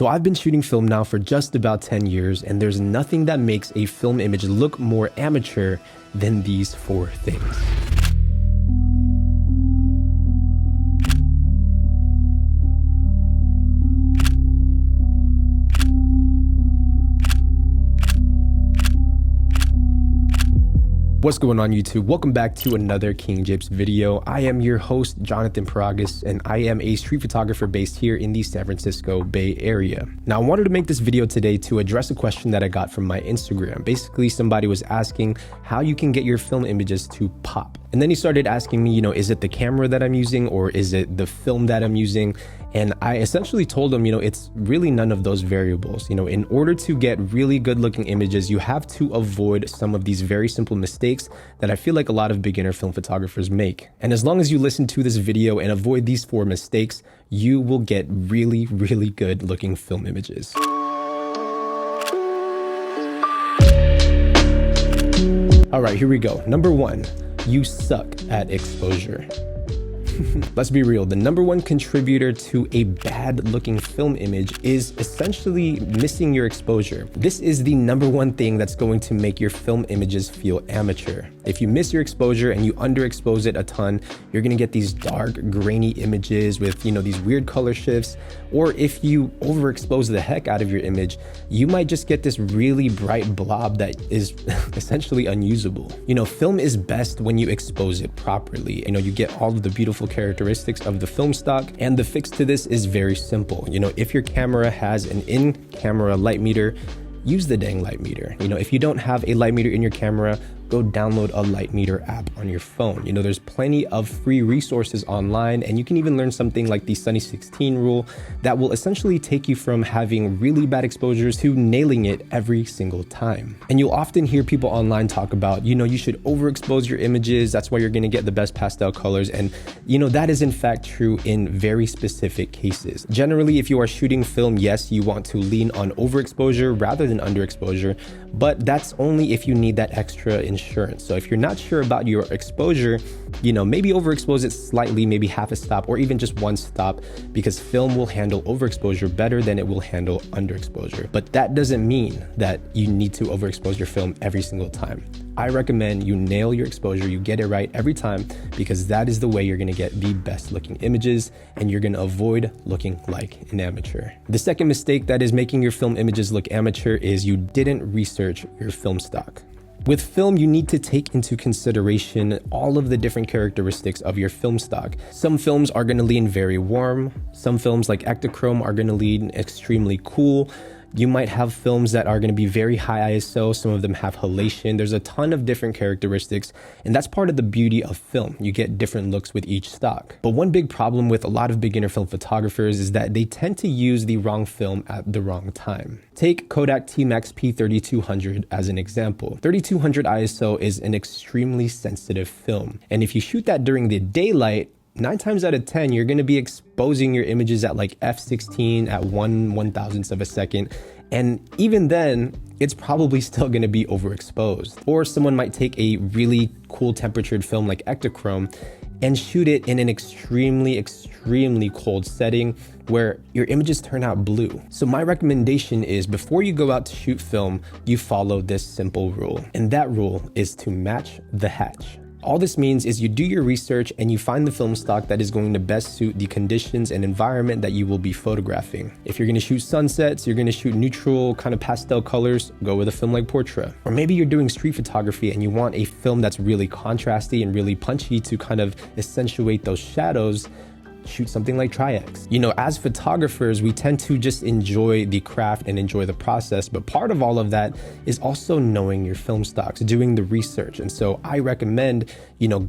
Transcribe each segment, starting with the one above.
So I've been shooting film now for just about 10 years, and there's nothing that makes a film image look more amateur than these 4 things. What's going on YouTube? Welcome back to another King Japes video. I am your host, Jonathan Paragas, and I am a street photographer based here in the San Francisco Bay Area. Now, I wanted to make this video today to address a question that I got from my Instagram. Basically, somebody was asking how you can get your film images to pop. And then he started asking me, is it the camera that I'm using or is it the film that I'm using? And I essentially told him, it's really none of those variables. In order to get really good looking images, you have to avoid some of these very simple mistakes that I feel like a lot of beginner film photographers make. And as long as you listen to this video and avoid these 4 mistakes, you will get really, really good looking film images. All right, here we go. Number 1, you suck at exposure. Let's be real, the number 1 contributor to a bad looking film image is essentially missing your exposure. This is the number 1 thing that's going to make your film images feel amateur. If you miss your exposure and you underexpose it a ton, you're gonna get these dark, grainy images with, these weird color shifts. Or if you overexpose the heck out of your image, you might just get this really bright blob that is essentially unusable. Film is best when you expose it properly. You get all of the beautiful characteristics of the film stock, and the fix to this is very simple. If your camera has an in-camera light meter, use the dang light meter. If you don't have a light meter in your camera, go download a light meter app on your phone. There's plenty of free resources online, and you can even learn something like the Sunny 16 rule that will essentially take you from having really bad exposures to nailing it every single time. And you'll often hear people online talk about, you should overexpose your images. That's why you're gonna get the best pastel colors. And that is in fact true in very specific cases. Generally, if you are shooting film, yes, you want to lean on overexposure rather than underexposure, but that's only if you need that extra insurance. So if you're not sure about your exposure, maybe overexpose it slightly, maybe half a stop or even just 1 stop, because film will handle overexposure better than it will handle underexposure. But that doesn't mean that you need to overexpose your film every single time. I recommend you nail your exposure, you get it right every time, because that is the way you're gonna get the best looking images and you're gonna avoid looking like an amateur. The second mistake that is making your film images look amateur is you didn't research your film stock. With film, you need to take into consideration all of the different characteristics of your film stock. Some films are gonna lean very warm. Some films like Ektachrome are gonna lean extremely cool. You might have films that are going to be very high ISO. Some of them have halation. There's a ton of different characteristics, and that's part of the beauty of film. You get different looks with each stock. But one big problem with a lot of beginner film photographers is that they tend to use the wrong film at the wrong time. Take Kodak T-Max P3200 as an example. 3200 ISO is an extremely sensitive film, and if you shoot that during the daylight, 9 times out of 10, you're going to be exposing your images at like f16 at 1/1000th of a second. And even then, it's probably still going to be overexposed. Or someone might take a really cool temperatured film like Ektachrome and shoot it in an extremely, extremely cold setting where your images turn out blue. So my recommendation is before you go out to shoot film, you follow this simple rule. And that rule is to match the hatch. All this means is you do your research and you find the film stock that is going to best suit the conditions and environment that you will be photographing. If you're going to shoot sunsets, you're going to shoot neutral kind of pastel colors, go with a film like Portra. Or maybe you're doing street photography and you want a film that's really contrasty and really punchy to kind of accentuate those shadows. Shoot something like Tri-X. As photographers, we tend to just enjoy the craft and enjoy the process, but part of all of that is also knowing your film stocks, doing the research. And so I recommend,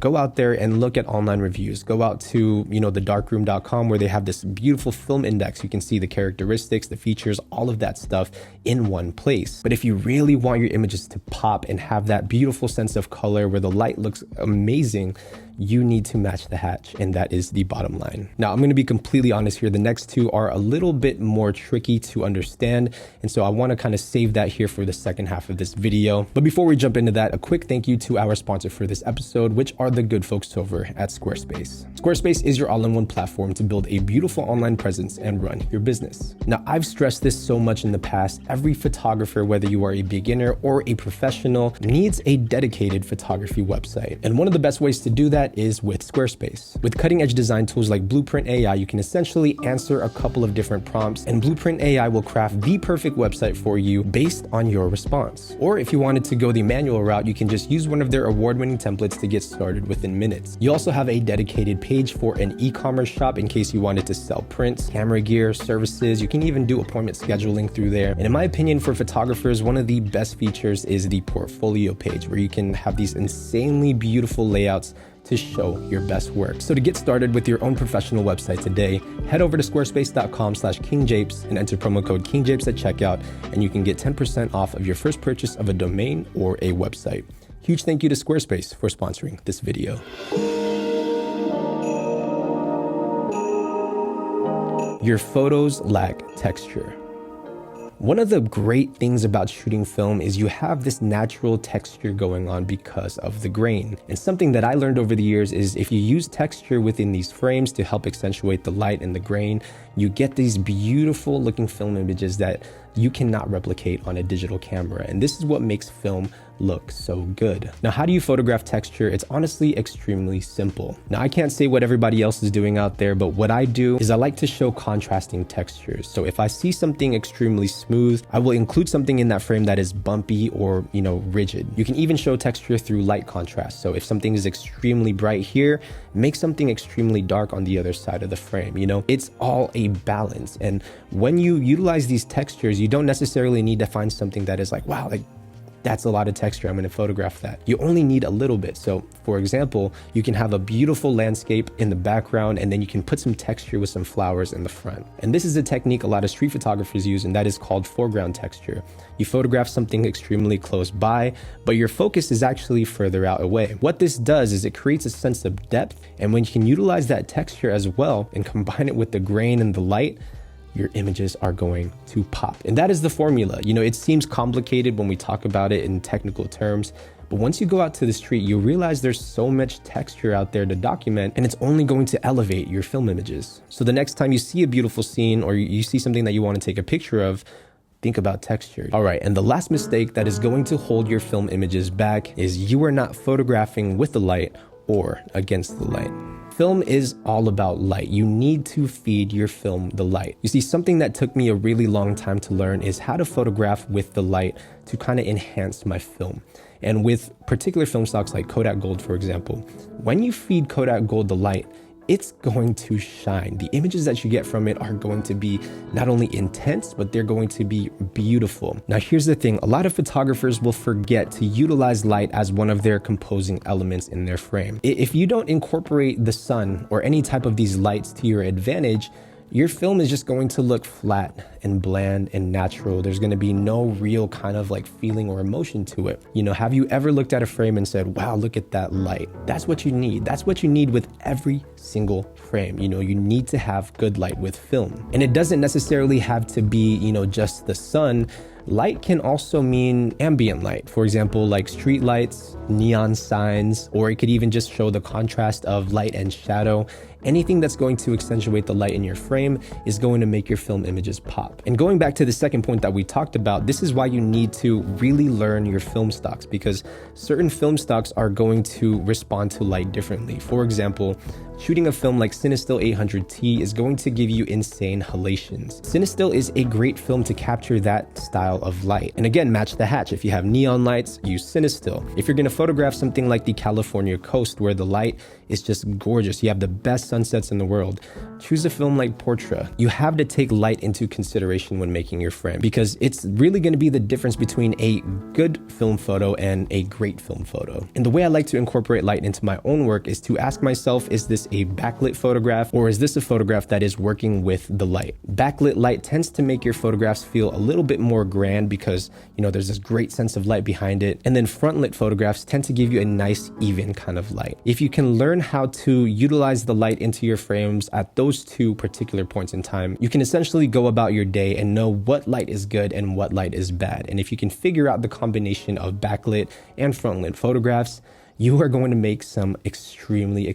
go out there and look at online reviews. Go out to, thedarkroom.com where they have this beautiful film index. You can see the characteristics, the features, all of that stuff in one place. But if you really want your images to pop and have that beautiful sense of color where the light looks amazing, you need to match the hatch, and that is the bottom line. Now, I'm going to be completely honest here. The next two are a little bit more tricky to understand, and so I want to kind of save that here for the second half of this video. But before we jump into that, a quick thank you to our sponsor for this episode, which are the good folks over at Squarespace. Squarespace is your all-in-one platform to build a beautiful online presence and run your business. Now, I've stressed this so much in the past. Every photographer, whether you are a beginner or a professional, needs a dedicated photography website. And one of the best ways to do that is with Squarespace. With cutting-edge design tools like Blueprint AI, you can essentially answer a couple of different prompts, and Blueprint AI will craft the perfect website for you based on your response. Or if you wanted to go the manual route, you can just use one of their award-winning templates to get started within minutes. You also have a dedicated page for an e-commerce shop in case you wanted to sell prints, camera gear, services. You can even do appointment scheduling through there. And in my opinion, for photographers, one of the best features is the portfolio page, where you can have these insanely beautiful layouts to show your best work. So to get started with your own professional website today, head over to squarespace.com/kingjapes and enter promo code kingjapes at checkout, and you can get 10% off of your first purchase of a domain or a website. Huge thank you to Squarespace for sponsoring this video. Your photos lack texture. One of the great things about shooting film is you have this natural texture going on because of the grain. And something that I learned over the years is if you use texture within these frames to help accentuate the light and the grain, you get these beautiful looking film images that you cannot replicate on a digital camera. And this is what makes film look so good. Now, how do you photograph texture? It's honestly extremely simple. Now, I can't say what everybody else is doing out there, but what I do is I like to show contrasting textures. So if I see something extremely smooth, I will include something in that frame that is bumpy or, rigid. You can even show texture through light contrast. So if something is extremely bright here, make something extremely dark on the other side of the frame. It's all a balance. And when you utilize these textures, you don't necessarily need to find something that is like, wow, that's a lot of texture, I'm going to photograph that. You only need a little bit. So for example, you can have a beautiful landscape in the background, and then you can put some texture with some flowers in the front. And this is a technique a lot of street photographers use, and that is called foreground texture. You photograph something extremely close by, but your focus is actually further out away. What this does is it creates a sense of depth, and when you can utilize that texture as well and combine it with the grain and the light, your images are going to pop. And that is the formula. It seems complicated when we talk about it in technical terms, but once you go out to the street, you realize there's so much texture out there to document, and it's only going to elevate your film images. So the next time you see a beautiful scene or you see something that you want to take a picture of, think about texture. All right, and the last mistake that is going to hold your film images back is you are not photographing with the light or against the light. Film is all about light. You need to feed your film the light. You see, something that took me a really long time to learn is how to photograph with the light to kind of enhance my film. And with particular film stocks like Kodak Gold, for example, when you feed Kodak Gold the light, it's going to shine. The images that you get from it are going to be not only intense, but they're going to be beautiful. Now, here's the thing. A lot of photographers will forget to utilize light as one of their composing elements in their frame. If you don't incorporate the sun or any type of these lights to your advantage, your film is just going to look flat and bland and natural. There's going to be no real kind of feeling or emotion to it. Have you ever looked at a frame and said, wow, look at that light? That's what you need. That's what you need with every single frame. You need to have good light with film. And it doesn't necessarily have to be, just the sun. Light can also mean ambient light. For example, like street lights, neon signs, or it could even just show the contrast of light and shadow. Anything that's going to accentuate the light in your frame is going to make your film images pop. And going back to the second point that we talked about, this is why you need to really learn your film stocks, because certain film stocks are going to respond to light differently. For example, shooting a film like Cinestill 800T is going to give you insane halations. Cinestill is a great film to capture that style of light. And again, match the hatch. If you have neon lights, use Cinestill. If you're going to photograph something like the California coast where the light is just gorgeous, you have the best sunsets in the world, choose a film like Portra. You have to take light into consideration when making your frame, because it's really going to be the difference between a good film photo and a great film photo. And the way I like to incorporate light into my own work is to ask myself, is this a backlit photograph, or is this a photograph that is working with the light? Backlit light tends to make your photographs feel a little bit more grand because, there's this great sense of light behind it. And then front lit photographs tend to give you a nice, even kind of light. If you can learn learn how to utilize the light into your frames at those two particular points in time, you can essentially go about your day and know what light is good and what light is bad. And if you can figure out the combination of backlit and frontlit photographs, you are going to make some extremely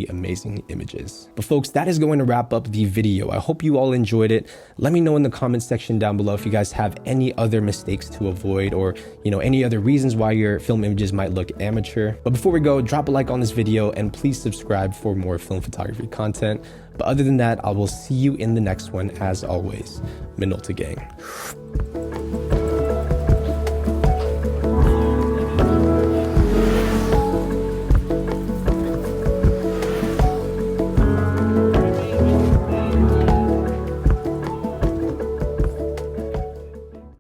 amazing images. But folks, that is going to wrap up the video. I hope you all enjoyed it. Let me know in the comment section down below if you guys have any other mistakes to avoid, or any other reasons why your film images might look amateur. But before we go, drop a like on this video and please subscribe for more film photography content. But other than that, I will see you in the next one. As always, Minolta gang.